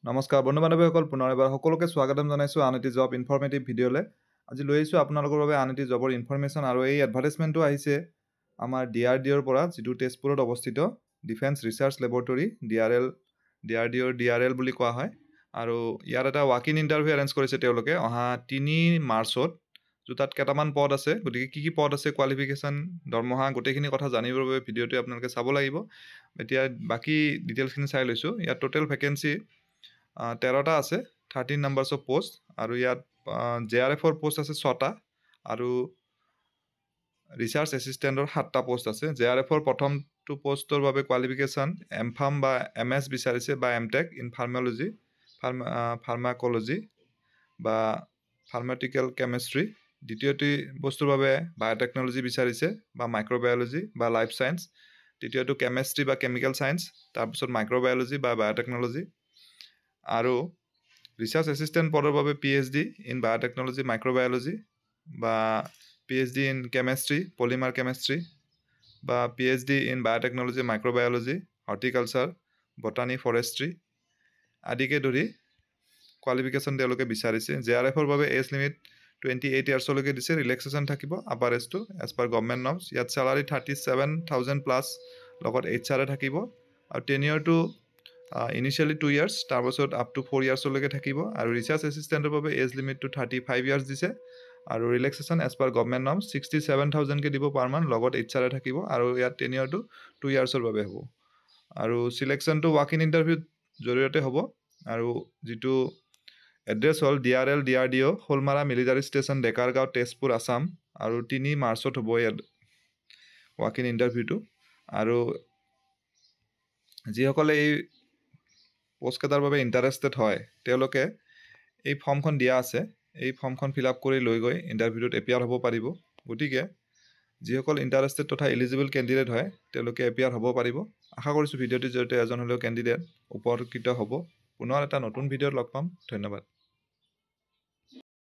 নমস্কাৰ বন্ধু বান্ধৱীসকল, পুনৰ এবাৰ সকলোকে স্বাগতম জনাইছোঁ আন এটি জব ইনফৰ্মেটিভ ভিডিঅ'লৈ। আজি লৈ আহিছোঁ আপোনালোকৰ বাবে আন এটি জবৰ ইনফৰমেশ্যন, আৰু এই এডভাৰ্টাইজমেণ্টটো আহিছে আমাৰ DRDOৰ পৰা, যিটো তেজপুৰত অৱস্থিত ডিফেন্স ৰিচাৰ্চ লেবৰেটৰী, DRDOৰ বুলি কোৱা হয়। আৰু ইয়াত এটা ৱাক ইন ইণ্টাৰভিউ এৰেঞ্জ কৰিছে তেওঁলোকে অহা 3 মাৰ্চত, তাত কেইটামান পদ আছে। গতিকে কি পদ আছে, কোৱালিফিকেশ্যন, দৰমহা, গোটেইখিনি কথা জানিবৰ বাবে ভিডিঅ'টো আপোনালোকে চাব লাগিব। এতিয়া বাকী ডিটেইলছখিনি চাই লৈছোঁ। ইয়াত টোটেল ভেকেঞ্চি 13টা আছে, 13 নাম্বাৰ্ছ অফ পোষ্ট। আৰু ইয়াত JRFৰ পোষ্ট আছে 6টা, আৰু ৰিচাৰ্চ এছিষ্টেণ্টৰ 7টা পোষ্ট আছে। JRFৰ প্ৰথমটো পোষ্টৰ বাবে কোৱালিফিকেশ্যন MPharm বা MS বিচাৰিছে, বা MTech ইন ফাৰ্মাকলজি বা ফাৰ্মাটিকেল কেমেষ্ট্ৰি। দ্বিতীয়টি বস্তুৰ বাবে বায়'টেকনলজি বিচাৰিছে, বা মাইক্ৰ'বায়'লজি বা লাইফ ছায়েন্স। তৃতীয়টো কেমেষ্ট্ৰি বা কেমিকেল ছায়েন্স, তাৰপিছত মাইক্ৰ'বায়'লজি বা বায়'টেকনলজি। আৰু ৰিচাৰ্চ এছিষ্টেণ্ট পদৰ বাবে PhD ইন বায়'টেকনলজি মাইক্ৰ'বায়'লজি, বা PhD in chemistry polymer chemistry, বা PhD in biotechnology microbiology horticulture botany forestry আদিকে ধৰি কোৱালিফিকেশ্যন তেওঁলোকে বিচাৰিছে। JRFৰ বাবে এজ লিমিট 28 ইয়াৰ্ছলৈকে দিছে। ৰিলেক্সেশ্যন থাকিব আপাৰ এজটো এজ পাৰ গভৰ্ণমেণ্ট নৰ্মছ। ইয়াত চেলাৰী 37,000 প্লাছ, লগত HR থাকিব। আৰু টেনিয়ৰটো ইনিচিয়েলি 2 ইয়াৰ্ছ, তাৰপাছত আপ টু 4 ইয়াৰ্ছলৈকে থাকিব। আৰু ৰিচাৰ্চ এছিষ্টেণ্টৰ বাবে এজ লিমিটটো 35 ইয়াৰ্ছ দিছে। আৰু relaxation age per government norms 67,000কে দিব পাৰ মান্থ, লগত HR থাকিব। আৰু ইয়াত টেনিয়ৰটো 2 ইয়াৰ্ছৰ বাবে হ'ব। আৰু চিলেকশ্যনটো ৱাক ইন ইণ্টাৰভিউৰ জৰিয়তে হ'ব। আৰু যিটো এড্ৰেছ হ'ল DRDO, Sholmara military station, Dekargaon, Tezpur, Assam. আৰু 3 মাৰ্চত হ'ব ইয়াত ৱাক ইন ইণ্টাৰভিউটো। আৰু যিসকলে এই পোষ্টকেইটাৰ বাবে ইণ্টাৰেষ্টেড হয়, তেওঁলোকে এই ফৰ্মখন দিয়া আছে, এই ফৰ্মখন ফিল আপ কৰি লৈ গৈ ইণ্টাৰভিউটোত এপিয়াৰ হ'ব পাৰিব। গতিকে যিসকল ইণ্টাৰেষ্টেড তথা এলিজিবল কেণ্ডিডেট হয়, তেওঁলোকে এপিয়াৰ হ'ব পাৰিব। আশা কৰিছোঁ ভিডিঅ'টিৰ জৰিয়তে এজন হ'লেও কেণ্ডিডেট উপকৃত হ'ব। পুনৰ এটা নতুন ভিডিঅ'ত লগ পাম। ধন্যবাদ।